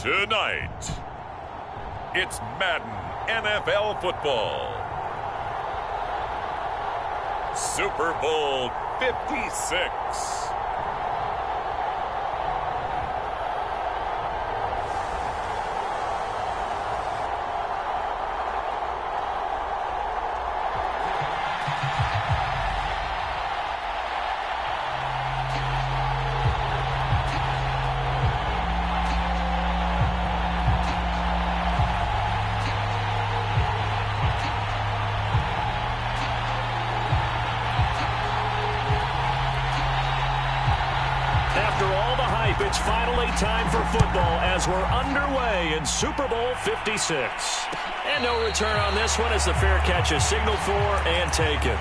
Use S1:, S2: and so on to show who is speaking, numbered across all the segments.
S1: Tonight, it's Madden NFL football. Super Bowl 56.
S2: It's finally time for football as we're underway in Super Bowl 56. And no return on this one as the fair catch is signaled for and taken.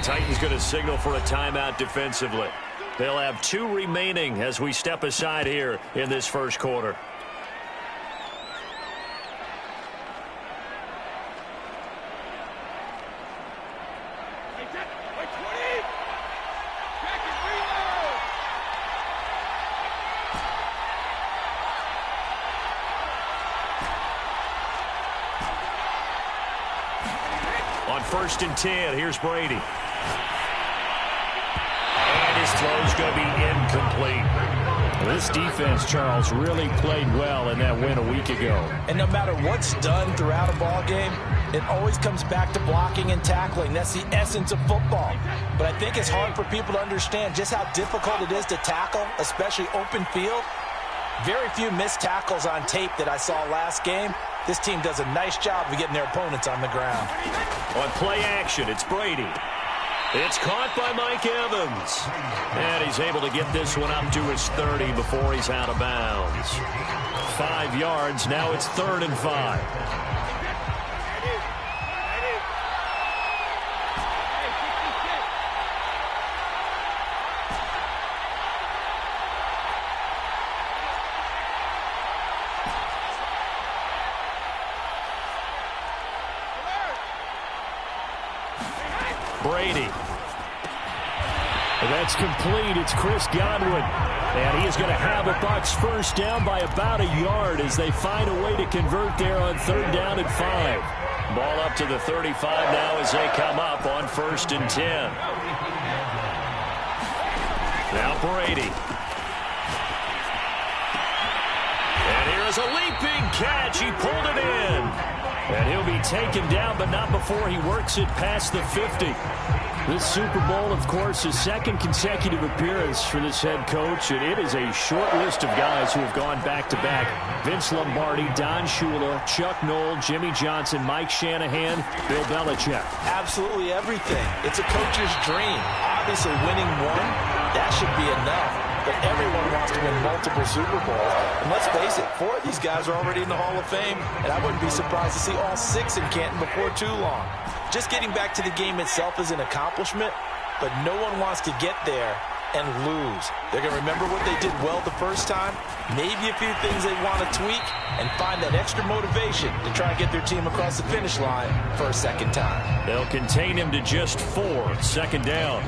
S2: Titans going to signal for a timeout defensively. They'll have 2 remaining as we step aside here in this first quarter. On 1st and 10, here's Brady. Throw's going to be incomplete.
S3: This defense, Charles, really played well in that win a week ago.
S4: And no matter what's done throughout a ball game, it always comes back to blocking and tackling. That's the essence of football. But I think it's hard for people to understand just how difficult it is to tackle, especially open field. Very few missed tackles on tape that I saw last game. This team does a nice job of getting their opponents on the ground.
S2: On play action, it's Brady. It's caught by Mike Evans. And he's able to get this one up to his 30 before he's out of bounds. 5 yards. Now it's 3rd and 5. Brady.
S3: That's complete. It's Chris Godwin. And he is going to have a Bucs first down by about a yard as they find a way to convert there on 3rd down and 5.
S2: Ball up to the 35 now as they come up on 1st and 10. Now Brady. And here's a leaping catch. He pulled it in. And he'll be taken down, but not before he works it past the 50.
S3: This Super Bowl, of course, his 2nd consecutive appearance for this head coach, and it is a short list of guys who have gone back-to-back. Vince Lombardi, Don Shula, Chuck Noll, Jimmy Johnson, Mike Shanahan, Bill Belichick.
S4: Absolutely everything. It's a coach's dream. Obviously, winning one, that should be enough. But everyone wants to win multiple Super Bowls. And let's face it, 4 of these guys are already in the Hall of Fame, and I wouldn't be surprised to see all 6 in Canton before too long. Just getting back to the game itself is an accomplishment, but no one wants to get there and lose. They're going to remember what they did well the first time, maybe a few things they want to tweak, and find that extra motivation to try and get their team across the finish line for a 2nd time.
S2: They'll contain him to just 4, 2nd down.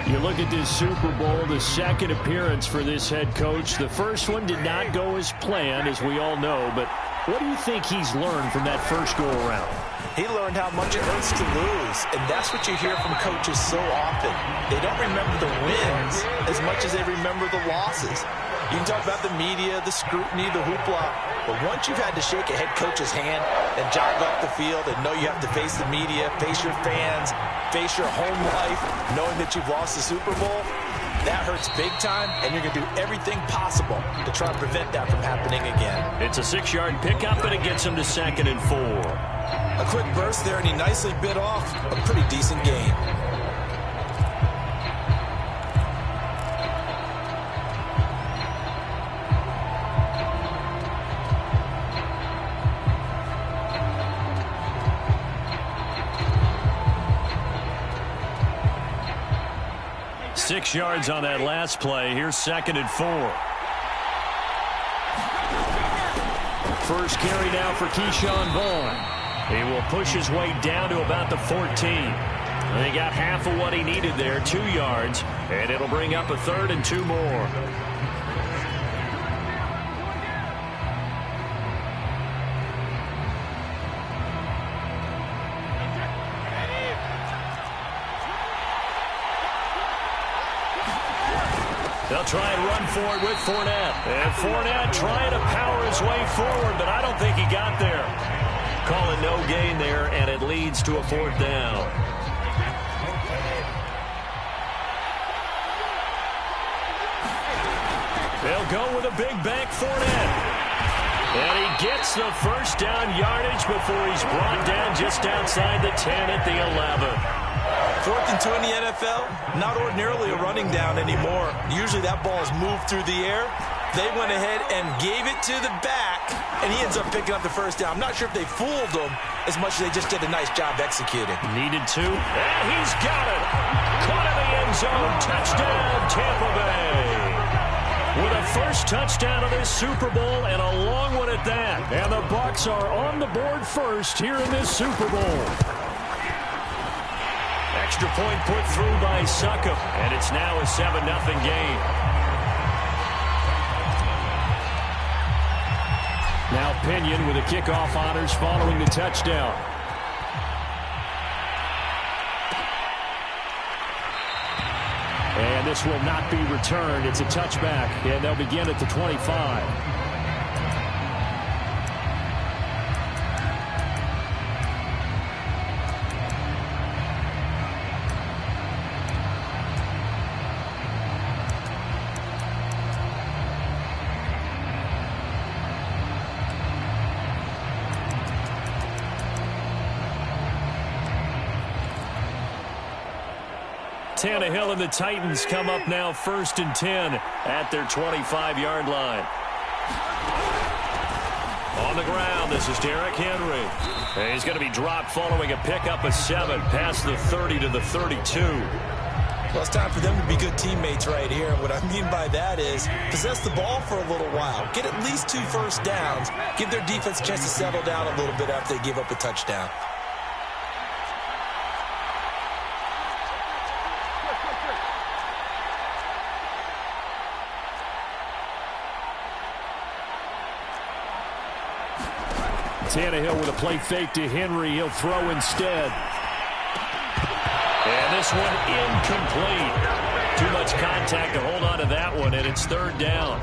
S3: You look at this Super Bowl, the 2nd appearance for this head coach. The first one did not go as planned, as we all know, but what do you think he's learned from that first go-around?
S4: He learned how much it hurts to lose, and that's what you hear from coaches so often. They don't remember the wins as much as they remember the losses. You can talk about the media, the scrutiny, the hoopla, but once you've had to shake a head coach's hand and jog off the field and know you have to face the media, face your fans, face your home life, knowing that you've lost the Super Bowl, that hurts big time, and you're going to do everything possible to try and prevent that from happening again.
S2: It's a 6-yard pickup, and it gets him to 2nd and 4.
S4: A quick burst there, and he nicely bit off a pretty decent gain.
S2: 6 yards on that last play. Here's 2nd and 4. First carry now for Keyshawn Vaughn. He will push his way down to about the 14. They got half of what he needed there, 2 yards, and it'll bring up a 3rd and 2 more. They'll try and run for it with Fournette. And Fournette trying to power his way forward, but I don't think he got there. Call it no gain there, and it leads to a 4th down. They'll go with a big bank Fournette. And he gets the first down yardage before he's brought down just outside the 10 at the 11.
S4: 4th and 2 in the NFL, not ordinarily a running down anymore. Usually that ball is moved through the air. They went ahead and gave it to the back, and he ends up picking up the first down. I'm not sure if they fooled him as much as they just did a nice job executing.
S2: Needed to, and he's got it. Caught in the end zone, touchdown, Tampa Bay. With a first touchdown of this Super Bowl, and a long one at that. And the Bucs are on the board first here in this Super Bowl. Extra point put through by Succop, and it's now a 7-0 game. Now Pinion with the kickoff honors following the touchdown. And this will not be returned. It's a touchback, and they'll begin at the 25. Tannehill and the Titans come up now 1st and 10 at their 25-yard line. On the ground, this is Derrick Henry. And he's going to be dropped following a pickup of 7 past the 30 to the 32.
S4: Well, it's time for them to be good teammates right here. And what I mean by that is possess the ball for a little while. Get at least 2 first downs. Give their defense a chance to settle down a little bit after they give up a touchdown.
S3: Tannehill with a play fake to Henry. He'll throw instead.
S2: And this one incomplete. Too much contact to hold on to that one, and it's 3rd down.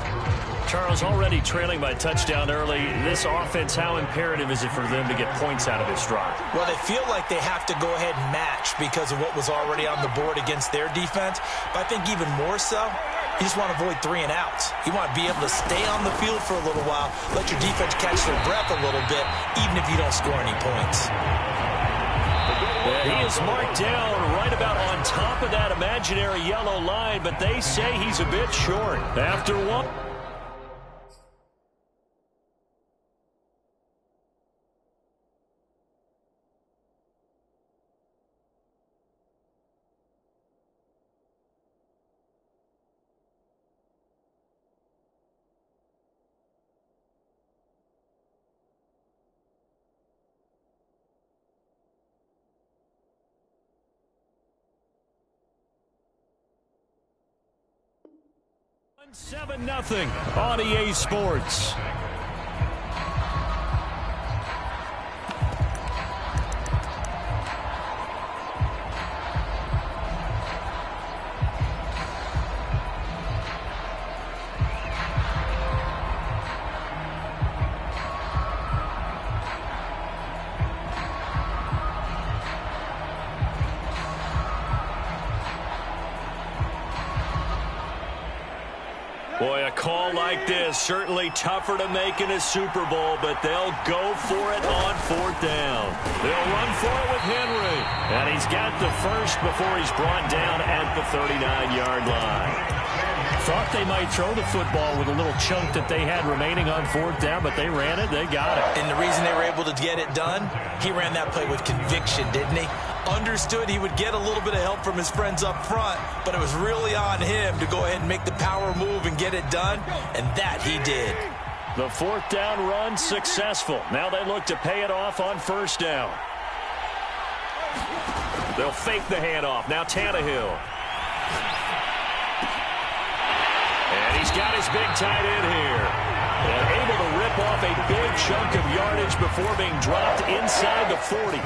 S2: Charles, already trailing by a touchdown early. This offense, how imperative is it for them to get points out of this drive?
S4: Well, they feel like they have to go ahead and match because of what was already on the board against their defense. But I think even more so, you just want to avoid 3 and outs. You want to be able to stay on the field for a little while, let your defense catch their breath a little bit, even if you don't score any points.
S2: He is marked down right about on top of that imaginary yellow line, but they say he's a bit short. After one. And 7-0 on EA Sports. Boy, a call like this, certainly tougher to make in a Super Bowl, but they'll go for it on 4th down. They'll run for it with Henry. And he's got the first before he's brought down at the 39-yard line.
S3: Thought they might throw the football with a little chunk that they had remaining on 4th down, but they ran it. They got it.
S4: And the reason they were able to get it done, he ran that play with conviction, didn't he? Understood he would get a little bit of help from his friends up front, but it was really on him to go ahead and make the power move and get it done, and that he did.
S3: The 4th down run successful. Now they look to pay it off on 1st down. They'll fake the handoff. Now Tannehill. And he's got his big tight end here. And able to rip off a big chunk of yardage before being dropped inside the 40.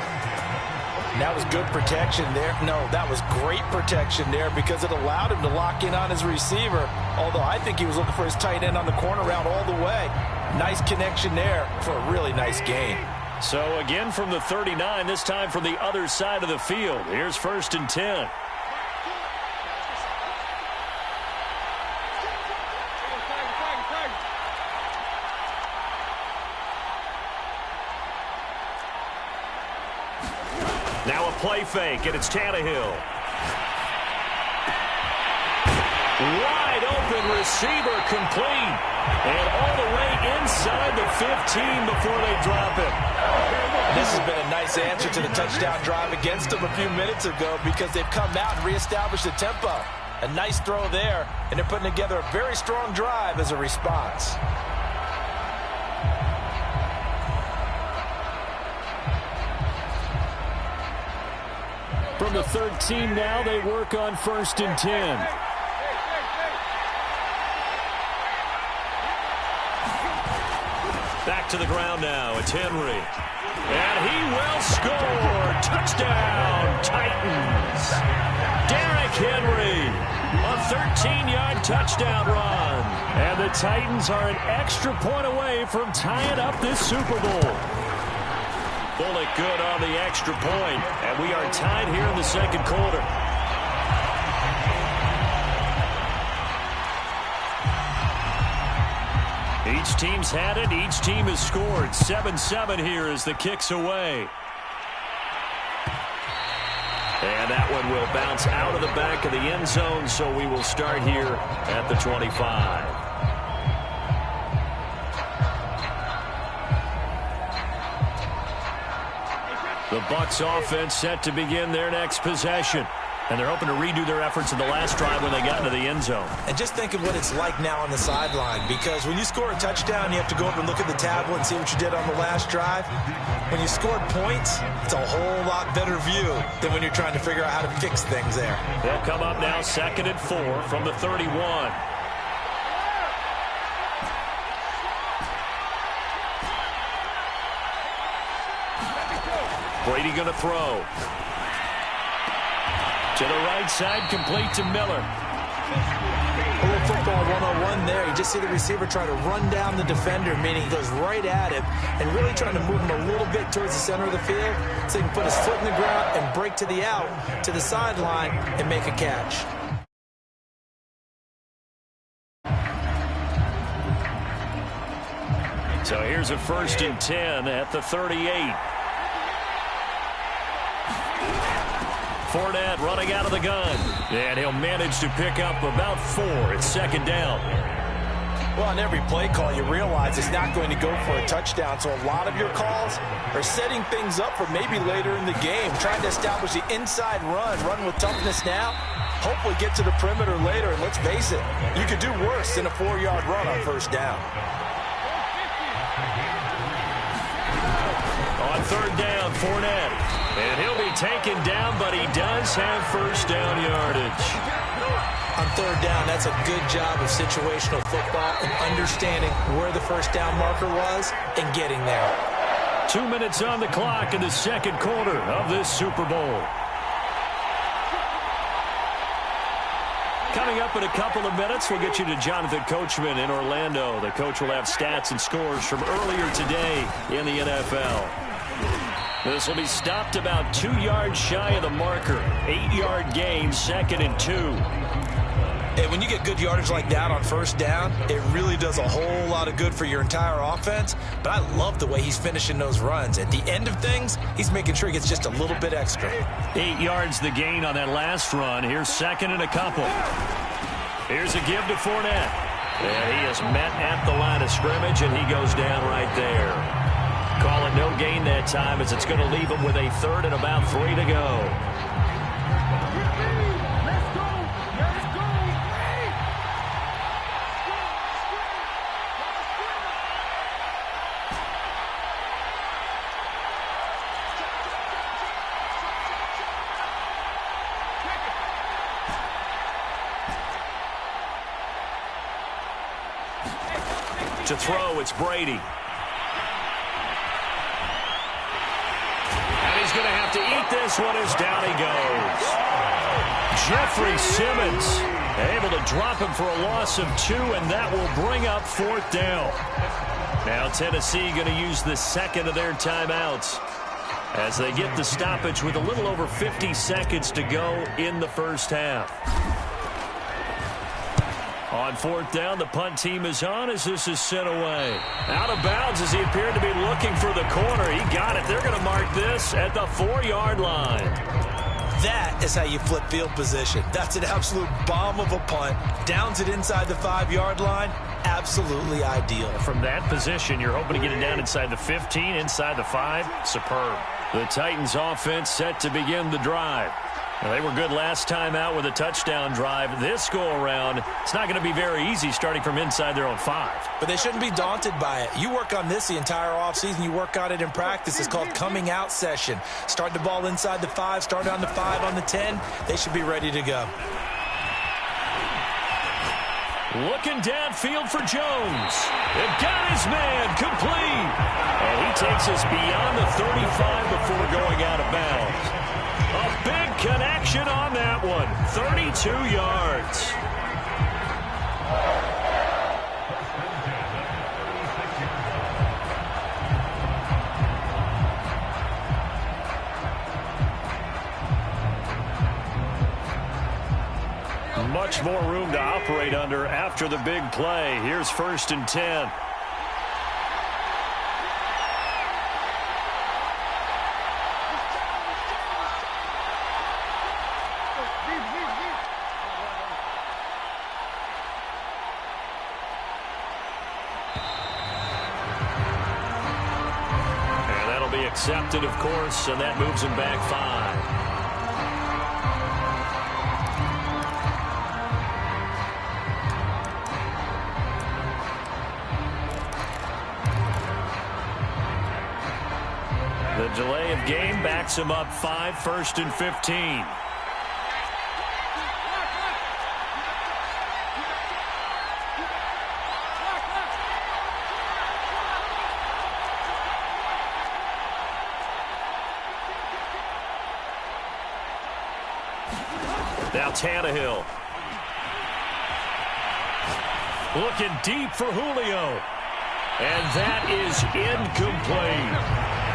S4: That was good protection there. No, that was great protection there because it allowed him to lock in on his receiver. Although I think he was looking for his tight end on the corner route all the way. Nice connection there for a really nice gain.
S3: So again from the 39, this time from the other side of the field. Here's 1st and 10. Now a play fake, and it's Tannehill. Wide open receiver complete. And all the way inside the 15 before they drop it.
S4: This has been a nice answer to the touchdown drive against them a few minutes ago because they've come out and reestablished the tempo. A nice throw there, and they're putting together a very strong drive as a response.
S3: From the 13 now, they work on 1st and 10. Back to the ground now. It's Henry. And he will score. Touchdown, Titans. Derrick Henry. A 13-yard touchdown run. And the Titans are an extra point away from tying up this Super Bowl. Bullock good on the extra point. And we are tied here in the 2nd quarter. Each team's had it. Each team has scored. 7-7 here as the kick's away. And that one will bounce out of the back of the end zone, so we will start here at the 25. The Bucs offense set to begin their next possession. And they're hoping to redo their efforts in the last drive when they got into the end zone.
S4: And just think of what it's like now on the sideline, because when you score a touchdown, you have to go over and look at the tablet and see what you did on the last drive. When you scored points, it's a whole lot better view than when you're trying to figure out how to fix things there.
S3: They'll come up now 2nd and 4 from the 31. Brady going to throw. To the right side, complete to Miller.
S4: A little football 101 there. You just see the receiver try to run down the defender, meaning he goes right at him and really trying to move him a little bit towards the center of the field so he can put his foot in the ground and break to the out, to the sideline, and make a catch.
S3: So here's a 1st and 10 at the 38. Fournette running out of the gun. And he'll manage to pick up about 4. It's 2nd down.
S4: Well, on every play call, you realize it's not going to go for a touchdown. So a lot of your calls are setting things up for maybe later in the game, trying to establish the inside run with toughness now, hopefully get to the perimeter later. And let's face it, you could do worse than a 4-yard run on 1st down.
S3: On 3rd down, Fournette. And he'll be taken down, but he does have 1st down yardage.
S4: On 3rd down, that's a good job of situational football and understanding where the 1st down marker was and getting there.
S3: 2 minutes on the clock in the 2nd quarter of this Super Bowl. Coming up in a couple of minutes, we'll get you to Jonathan Coachman in Orlando. The coach will have stats and scores from earlier today in the NFL. This will be stopped about 2 yards shy of the marker. 8-yard gain, 2nd and 2.
S4: And when you get good yardage like that on 1st down, it really does a whole lot of good for your entire offense. But I love the way he's finishing those runs. At the end of things, he's making sure he gets just a little bit extra.
S3: 8 yards the gain on that last run. Here's 2nd and a couple.
S2: Here's a give to Fournette. And he is met at the line of scrimmage, and he goes down right there. Call it no gain that time, as it's going to leave him with a third and about 3 to go. To throw, it's Brady. And he's going to have to eat this one as down he goes. Jeffrey Simmons able to drop him for a loss of 2, and that will bring up 4th down. Now Tennessee going to use the second of their timeouts as they get the stoppage with a little over 50 seconds to go in the first half. On 4th down, the punt team is on as this is sent away. Out of bounds as he appeared to be looking for the corner. He got it. They're going to mark this at the 4-yard line.
S4: That is how you flip field position. That's an absolute bomb of a punt. Downs it inside the 5-yard line. Absolutely ideal.
S2: From that position, you're hoping to get it down inside the 15, inside the 5. Superb. The Titans offense set to begin the drive. Well, they were good last time out with a touchdown drive. This go-around, it's not going to be very easy starting from inside their own 5.
S4: But they shouldn't be daunted by it. You work on this the entire offseason. You work on it in practice. It's called coming out session. Start the ball inside the 5, start on the 5, on the 10. They should be ready to go.
S2: Looking downfield for Jones. They've got his man complete. And he takes us beyond the 35 before going out of bounds. A big connection on that one. 32 yards. Much more room to operate under after the big play. Here's 1st and 10. Accepted, of course, and that moves him back 5. The delay of game backs him up 5, 1st and 15. Now Tannehill. Looking deep for Julio. And that is incomplete.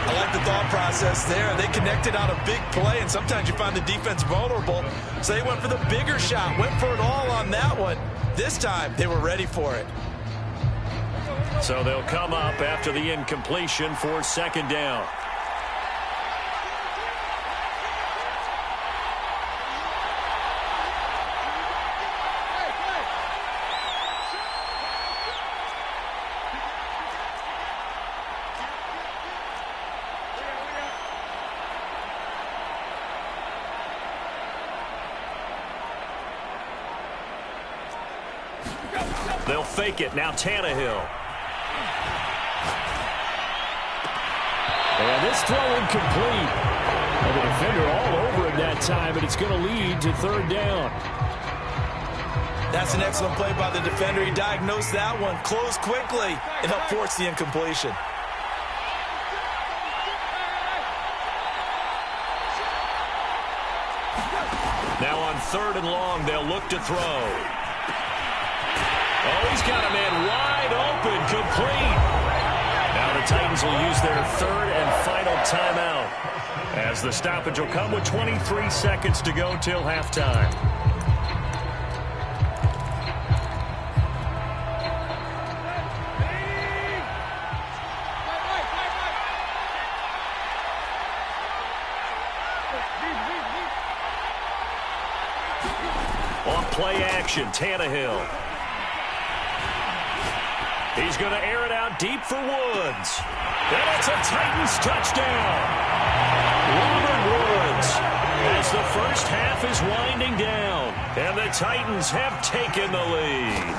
S4: I like the thought process there. They connected on a big play, and sometimes you find the defense vulnerable. So they went for the bigger shot, went for it all on that one. This time, they were ready for it.
S2: So they'll come up after the incompletion for 2nd down. They'll fake it. Now Tannehill.
S3: And this throw incomplete. And the defender all over it that time, and it's going to lead to 3rd down.
S4: That's an excellent play by the defender. He diagnosed that one, closed quickly, and helped force the incompletion.
S2: Now on 3rd and long, they'll look to throw. Oh, he's got a man wide open, complete. Now the Titans will use their 3rd and final timeout, as the stoppage will come with 23 seconds to go till halftime. On play action, Tannehill. He's going to air it out deep for Woods. And it's a Titans touchdown. Robert Woods, as the first half is winding down, and the Titans have taken the lead.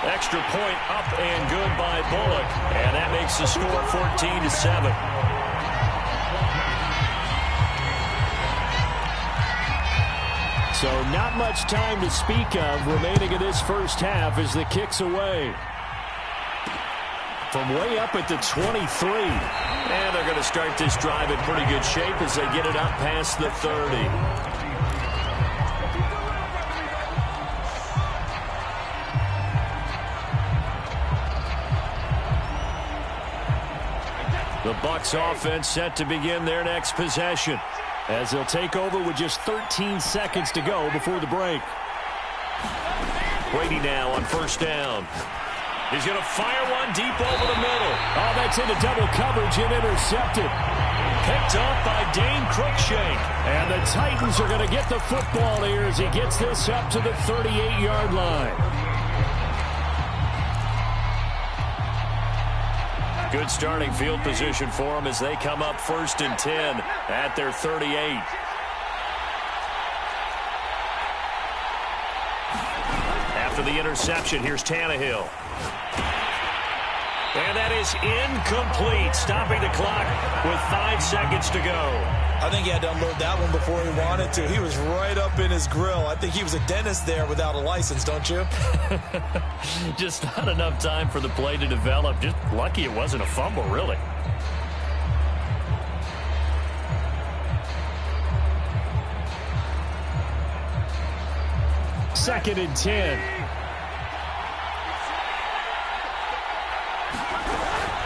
S2: Extra point up and good by Bullock, and that makes the score 14-7.
S3: So not much time to speak of remaining in this first half as the kick's away. From way up at the 23.
S2: And they're going to start this drive in pretty good shape as they get it up past the 30. The Bucs offense set to begin their next possession,
S3: as they'll take over with just 13 seconds to go before the break.
S2: Brady now on first down. He's going to fire one deep over the middle.
S3: Oh, that's into double coverage and intercepted.
S2: Picked up by Dane Cruikshank.
S3: And the Titans are going to get the football here as he gets this up to the 38-yard line.
S2: Good starting field position for them as they come up 1st and 10 at their 38. After the interception, here's Tannehill. And that is incomplete, stopping the clock with 5 seconds to go.
S4: I think he had to unload that one before he wanted to. He was right up in his grill. I think he was a dentist there without a license, don't you?
S2: Just not enough time for the play to develop. Just lucky it wasn't a fumble, really.
S3: Second and 10.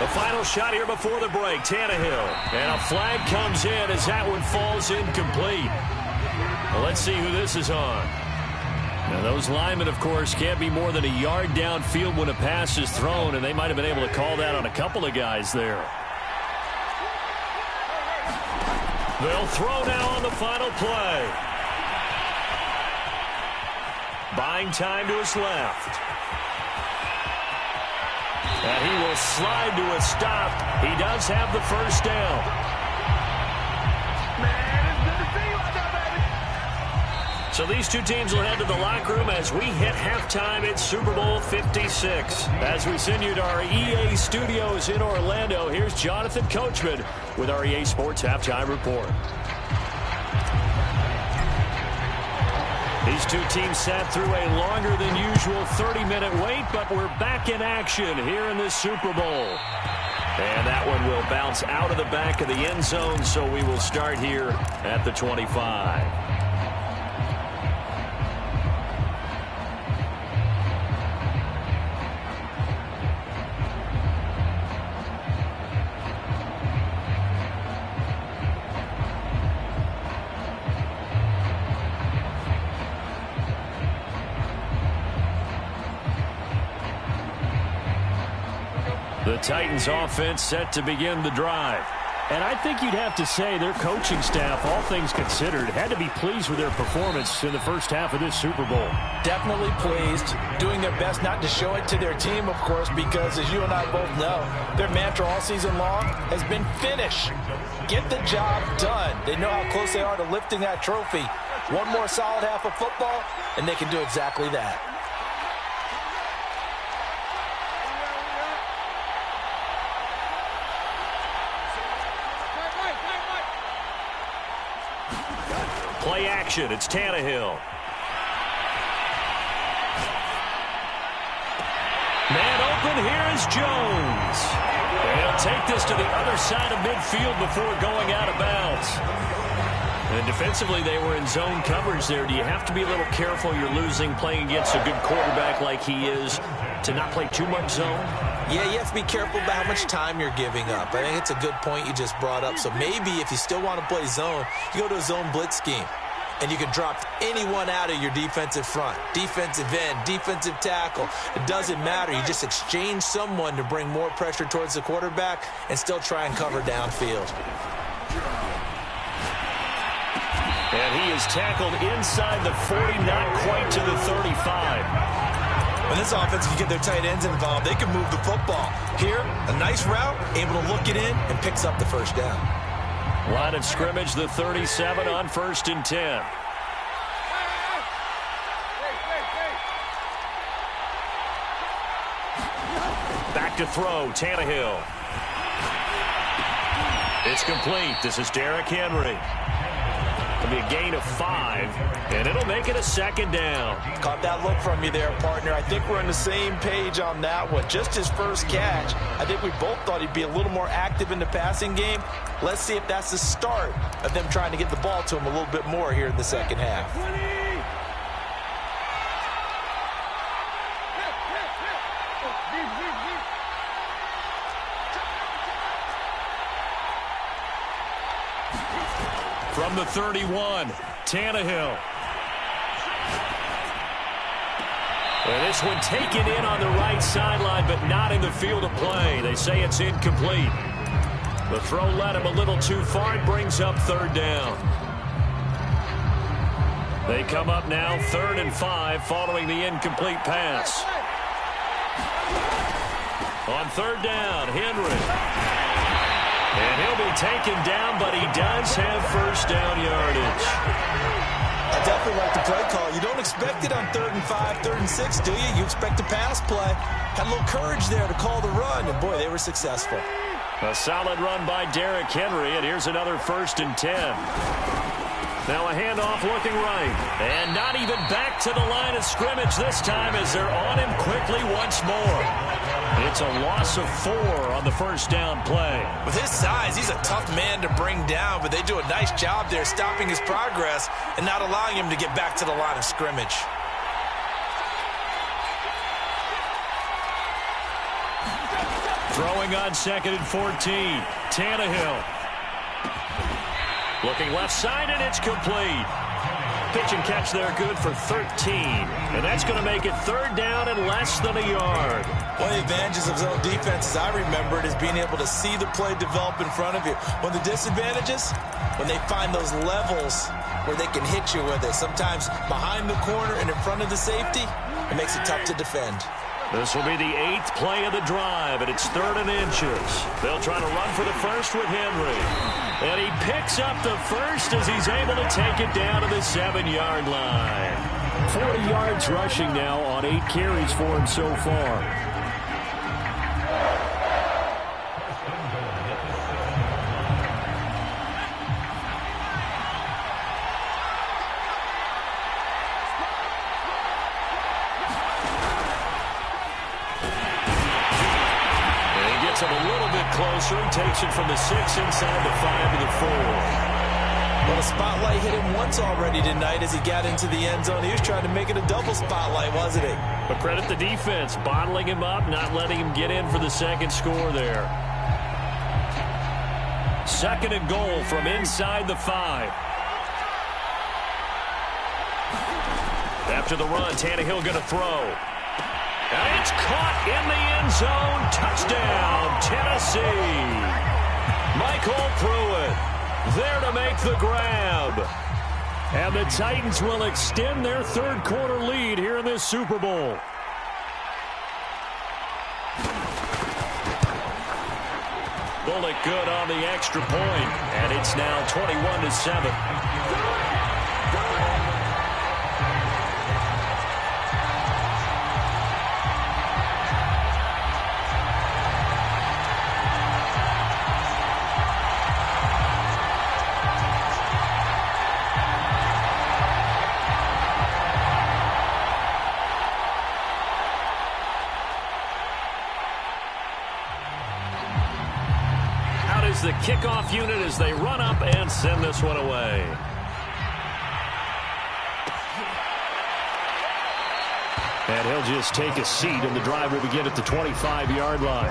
S2: The final shot here before the break, Tannehill. And a flag comes in as that one falls incomplete. Well, let's see who this is on. Now, those linemen, of course, can't be more than a yard downfield when a pass is thrown, and they might have been able to call that on a couple of guys there. They'll throw now on the final play. Buying time to his left. And he will slide to a stop. He does have the first down. So these two teams will head to the locker room as we hit halftime at Super Bowl 56. As we send you to our EA studios in Orlando, here's Jonathan Coachman with our EA Sports Halftime Report. These two teams sat through a longer than usual 30-minute wait, but we're back in action here in this Super Bowl. And that one will bounce out of the back of the end zone, so we will start here at the 25. The Titans offense set to begin the drive.
S3: And I think you'd have to say their coaching staff, all things considered, had to be pleased with their performance in the first half of this Super Bowl.
S4: Definitely pleased, doing their best not to show it to their team, of course, because as you and I both know, their mantra all season long has been finish. Get the job done. They know how close they are to lifting that trophy. One more solid half of football, and they can do exactly that.
S2: Play action, it's Tannehill. Man open, here is Jones. And he'll take this to the other side of midfield before going out of bounds. And defensively, they were in zone coverage there. Do you have to be a little careful? You're losing, playing against a good quarterback like he is, to not play too much zone?
S4: Yeah, you have to be careful about how much time you're giving up. I think it's a good point you just brought up. So maybe if you still want to play zone, you go to a zone blitz scheme. And you can drop anyone out of your defensive front. Defensive end, defensive tackle. It doesn't matter. You just exchange someone to bring more pressure towards the quarterback and still try and cover downfield.
S3: And he is tackled inside the 40, not quite to the 35.
S4: When this offense can get their tight ends involved, they can move the football. Here, a nice route, able to look it in, and picks up the first down.
S3: Line of scrimmage, the 37 on 1st and 10. Back to throw, Tannehill. It's complete. This is Derrick Henry. It'll be a gain of 5, and it'll make it a 2nd down.
S4: Caught that look from you there, partner. I think we're on the same page on that one. Just his first catch. I think we both thought he'd be a little more active in the passing game. Let's see if that's the start of them trying to get the ball to him a little bit more here in the second half.
S3: From the 31, Tannehill. Well, this one taken in on the right sideline, but not in the field of play. They say it's incomplete. The throw led him a little too far. It brings up 3rd down. They come up now 3rd and 5 following the incomplete pass. On 3rd down, Henry. And he'll be taken down, but he does have first down yardage.
S4: I definitely like the play call. You don't expect it on 3rd and 5, 3rd and 6, do you? You expect a pass play. Had a little courage there to call the run, and boy, they were successful.
S3: A solid run by Derrick Henry, and here's another 1st and 10. Now a handoff looking right. And not even back to the line of scrimmage this time as they're on him quickly once more. It's a loss of 4 on the first down play.
S4: With his size, he's a tough man to bring down, but they do a nice job there stopping his progress and not allowing him to get back to the line of scrimmage.
S3: Throwing on 2nd and 14. Tannehill. Looking left side, and it's complete. Pitch and catch there good for 13. And that's going to make it 3rd down and less than a yard.
S4: One of the advantages of zone defense, as I remember it, is being able to see the play develop in front of you. One of the disadvantages, when they find those levels where they can hit you with it. Sometimes behind the corner and in front of the safety, it makes it tough to defend.
S3: This will be the 8th play of the drive, and it's 3rd and inches. They'll try to run for the first with Henry. And he picks up the first as he's able to take it down to the 7-yard line. 40 yards rushing now on 8 carries for him so far. Him a little bit closer. He takes it from the 6 inside the 5 to the 4.
S4: Well, the spotlight hit him once already tonight as he got into the end zone. He was trying to make it a double spotlight, wasn't he?
S3: But credit the defense, bottling him up, not letting him get in for the 2nd score there. 2nd and goal from inside the 5. After the run, Tannehill going to throw. And it's caught in the end zone. Touchdown, Tennessee. Michael Pruitt there to make the grab. And the Titans will extend their 3rd quarter lead here in this Super Bowl. Bullock good on the extra point, and it's now 21-7. The kickoff unit as they run up and send this one away. And he'll just take a seat, and the drive will begin at the 25-yard line.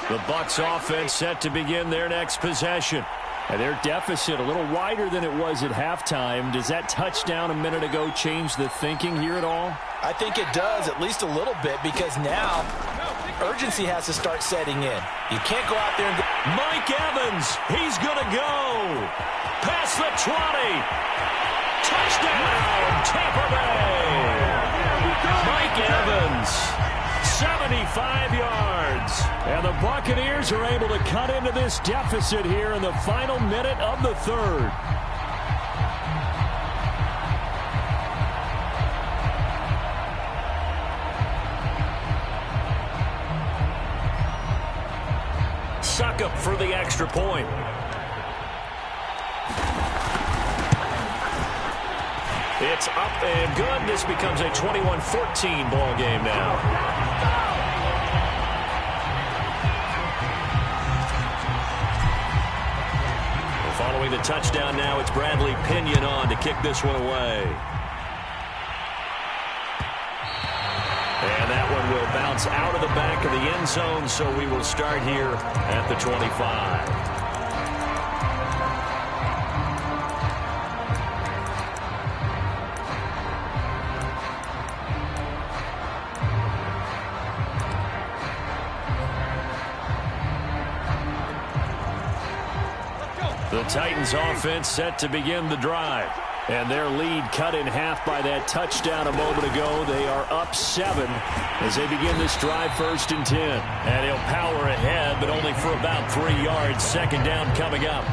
S3: The The Bucs offense set to begin their next possession. And their deficit a little wider than it was at halftime. Does that touchdown a minute ago change the thinking here at all?
S4: I think it does, at least a little bit, because now urgency has to start setting in. You can't go out there and go.
S2: Mike Evans, he's going to go. Past the 20. Touchdown, Tampa Bay. Mike Evans, 75 yards. And the Buccaneers are able to cut into this deficit here in the final minute of the third. Suck up for the extra point. It's up and good. This becomes a 21-14 ball game now. Following the touchdown now, it's Bradley Pinion on to kick this one away. And that one will bounce out of the back of the end zone, so we will start here at the 25. The Titans offense set to begin the drive. And their lead cut in half by that touchdown a moment ago. They are up 7 as they begin this drive, 1st and 10. And he'll power ahead, but only for about 3 yards. 2nd down coming up.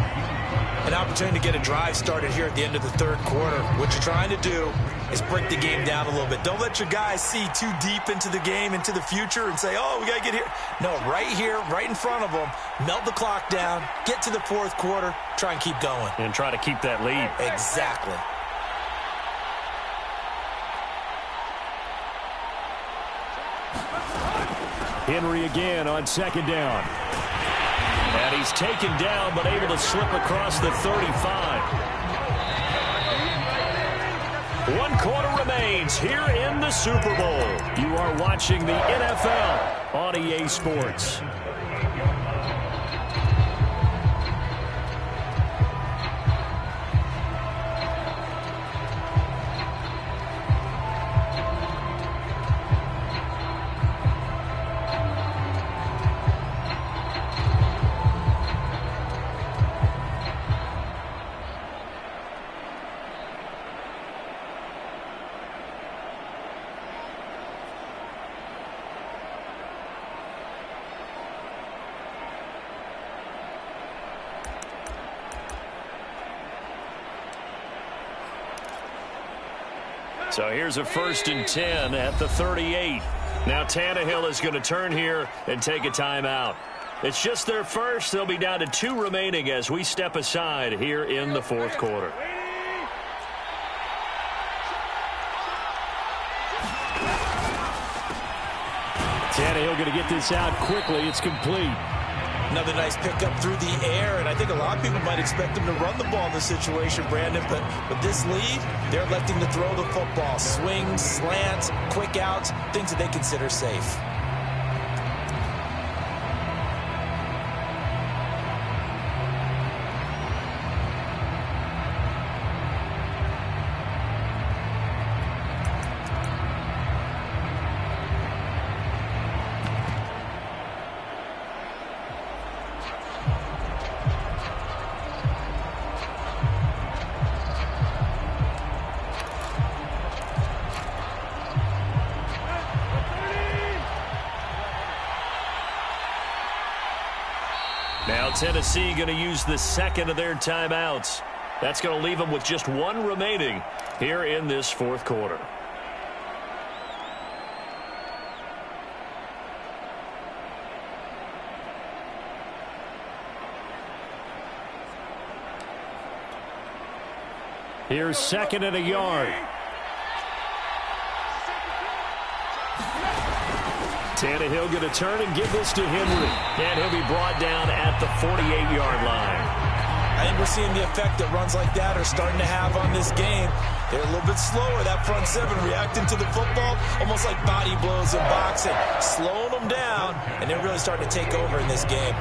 S4: An opportunity to get a drive started here at the end of the third quarter. What you're trying to do is break the game down a little bit. Don't let your guys see too deep into the game, into the future, and say, oh, we got to get here. No, right here, right in front of them, melt the clock down, get to the fourth quarter, try and keep going.
S2: And try to keep that lead.
S4: Exactly.
S3: Henry again on 2nd down. And he's taken down, but able to slip across the 35.
S2: 1 quarter remains here in the Super Bowl.
S3: You are watching the NFL on EA Sports.
S2: So here's a 1st and 10 at the 38. Now Tannehill is going to turn here and take a timeout. It's just their first. They'll be down to 2 remaining as we step aside here in the fourth quarter.
S3: Tannehill going to get this out quickly. It's complete.
S4: Another nice pickup through the air, and I think a lot of people might expect him to run the ball in this situation, Brandon, but with this lead, they're electing to throw the football. Swings, slants, quick outs, things that they consider safe.
S2: Now Tennessee going to use the 2nd of their timeouts. That's going to leave them with just 1 remaining here in this fourth quarter.
S3: Here's 2nd and a yard. Tannehill going to turn and give this to Henry.
S2: And he'll be brought down at the 48-yard line.
S4: I I think we're seeing the effect that runs like that are starting to have on this game. They're a little bit slower, that front seven, reacting to the football, almost like body blows in boxing, slowing them down, and they're really starting to take over in this game.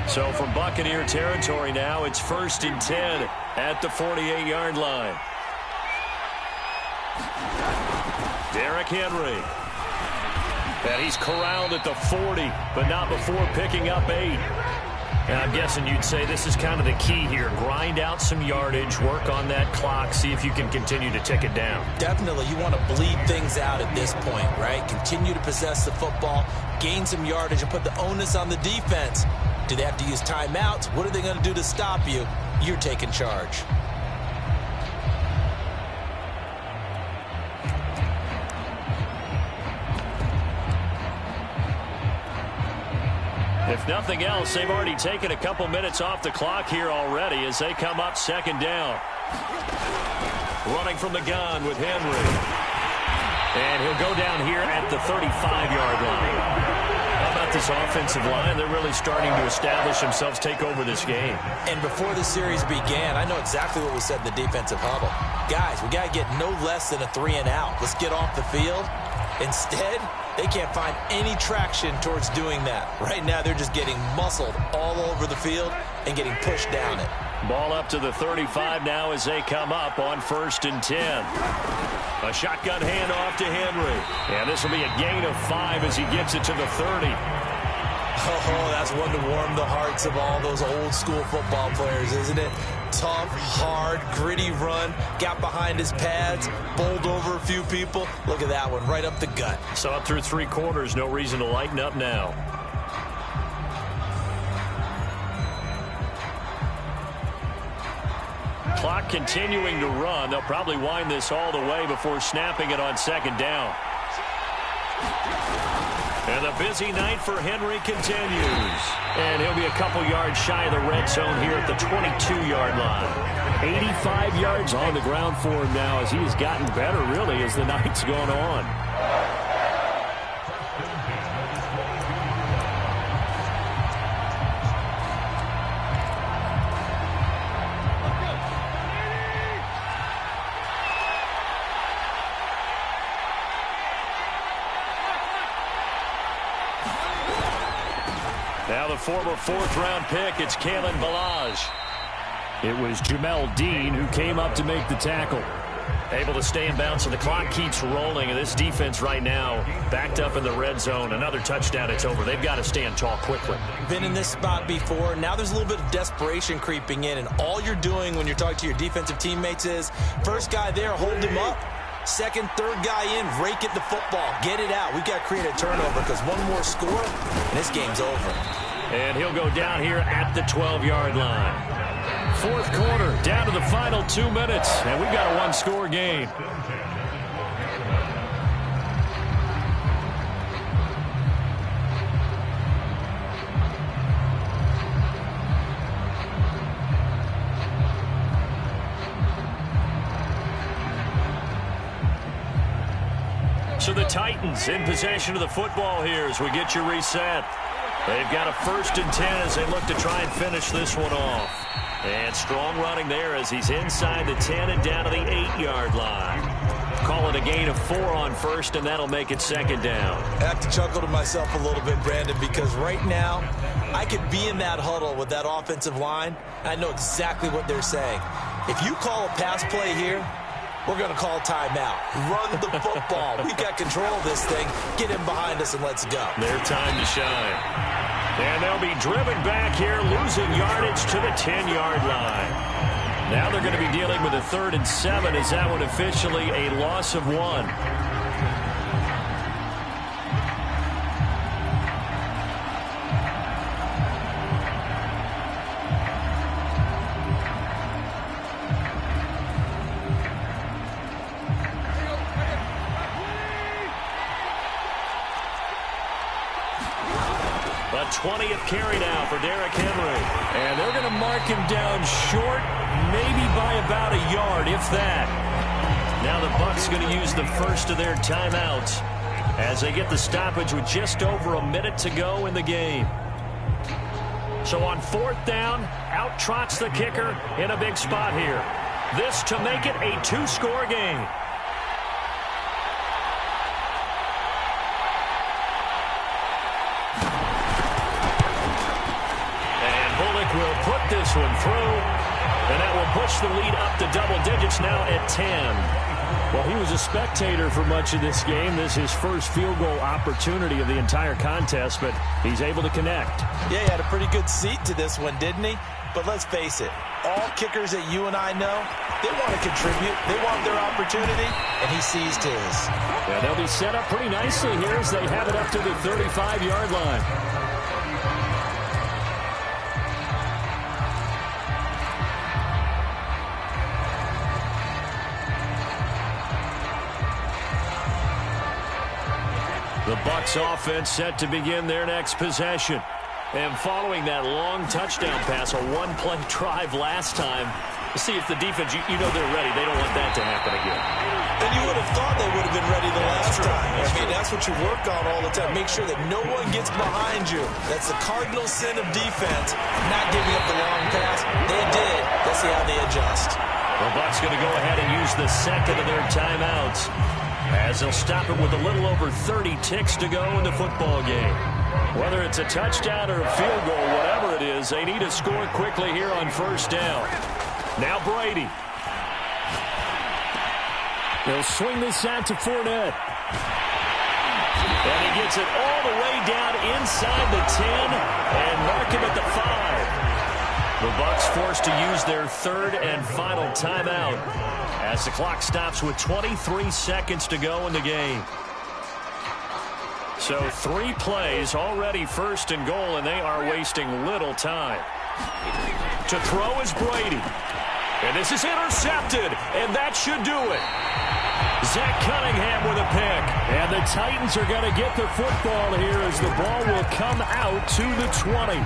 S3: So from Buccaneer territory now, it's 1st and 10 at the 48-yard line. Derrick Henry. And he's corralled at the 40, but not before picking up 8. And I'm guessing you'd say this is kind of the key here. Grind out some yardage, work on that clock, see if you can continue to tick it down.
S4: Definitely, you want to bleed things out at this point, right? Continue to possess the football, gain some yardage, and put the onus on the defense. Do they have to use timeouts? What are they going to do to stop you? You're taking charge.
S3: If nothing else, they've already taken a couple minutes off the clock here already as they come up 2nd down. Running from the gun with Henry. And he'll go down here at the 35-yard line. How about this offensive line? They're really starting to establish themselves, take over this game.
S4: And before the series began, I know exactly what was said in the defensive huddle. Guys, we got to get no less than a 3-and-out. Let's get off the field. Instead, they can't find any traction towards doing that. Right now, they're just getting muscled all over the field and getting pushed down it.
S3: Ball up to the 35 now as they come up on 1st and 10. A shotgun handoff to Henry. And this will be a gain of 5 as he gets it to the 30.
S4: Oh, that's one to warm the hearts of all those old school football players, isn't it? Tough, hard, gritty run. Got behind his pads, bowled over a few people. Look at that one, right up the gut.
S3: Saw it through 3 quarters. No reason to lighten up now. Clock continuing to run. They'll probably wind this all the way before snapping it on 2nd down. And the busy night for Henry continues. And he'll be a couple yards shy of the red zone here at the 22-yard line. 85 yards on the ground for him now as he has gotten better, really, as the night's gone on. Now the former 4th-round pick, it's Kalen Ballage. It was Jamel Dean who came up to make the tackle. Able to stay in bounds, so the clock keeps rolling, and this defense right now backed up in the red zone. Another touchdown, it's over. They've got to stand tall quickly.
S4: Been in this spot before. Now there's a little bit of desperation creeping in, and all you're doing when you're talking to your defensive teammates is, first guy there, hold him up. Second, third guy in, rake at the football. Get it out. We've got to create a turnover because one more score, and this game's over.
S3: And he'll go down here at the 12-yard line. 4th quarter, down to the final 2 minutes, and we've got a 1-score game. So the Titans in possession of the football here as we get you reset. They've got a 1st and 10 as they look to try and finish this one off. And strong running there as he's inside the 10 and down to the 8-yard line. Call it a gain of 4 on 1st, and that'll make it 2nd down.
S4: I have to chuckle to myself a little bit, Brandon, because right now I could be in that huddle with that offensive line. I know exactly what they're saying. If you call a pass play here, we're going to call timeout. Run the football. We've got control of this thing. Get him behind us and let's go.
S3: Their time to shine. And they'll be driven back here, losing yardage to the 10-yard line. Now they're going to be dealing with a 3rd and 7 as that one officially a loss of 1. A 20th carry now for Derrick Henry. And they're going to mark him down short, maybe by about a yard, if that. Now the Bucs going to use the first of their timeouts as they get the stoppage with just over a minute to go in the game. So on 4th down, out trots the kicker in a big spot here. This to make it a 2-score game. And Bullock will put this one through. And that will push the lead up to double digits now at 10. Well, he was a spectator for much of this game. This is his first field goal opportunity of the entire contest, but he's able to connect.
S4: Yeah, he had a pretty good seat to this one, didn't he? But let's face it, all kickers that you and I know, they want to contribute. They want their opportunity, and he seized his.
S3: Yeah, they'll be set up pretty nicely here as they have it up to the 35-yard line. The Bucs offense set to begin their next possession. And following that long touchdown pass, a one-play drive last time, see if the defense, you know they're ready. They don't want that to happen again.
S4: And you would have thought they would have been ready the last time. I mean, that's what you work on all the time. Make sure that no one gets behind you. That's the cardinal sin of defense, not giving up the long pass. They did. Let's see how they adjust.
S3: The Bucs going to go ahead and use the second of their timeouts, as they'll stop it with a little over 30 ticks to go in the football game. Whether it's a touchdown or a field goal, whatever it is, they need to score quickly here on 1st down. Now Brady. They'll swing this out to Fournette. And he gets it all the way down inside the 10 and mark him at the 5. The Bucs forced to use their 3rd and final timeout as the clock stops with 23 seconds to go in the game. So 3 plays already 1st and goal, and they are wasting little time. To throw is Brady. And this is intercepted, and that should do it. Zach Cunningham with a pick. And the Titans are going to get the football here as the ball will come out to the 20.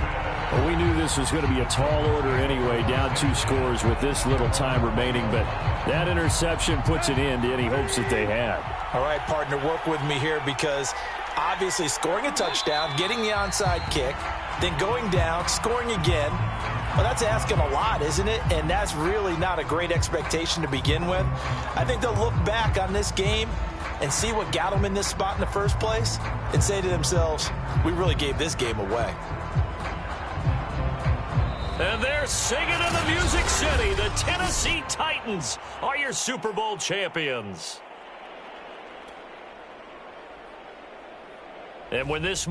S3: Well, we knew this was going to be a tall order anyway, down 2 scores with this little time remaining, but that interception puts an end to any hopes that they had.
S4: All right, partner, work with me here because obviously scoring a touchdown, getting the onside kick, then going down, scoring again, well, that's asking a lot, isn't it? And that's really not a great expectation to begin with. I think they'll look back on this game and see what got them in this spot in the first place and say to themselves, we really gave this game away.
S3: And they're singing in the Music City. The Tennessee Titans are your Super Bowl champions. And when this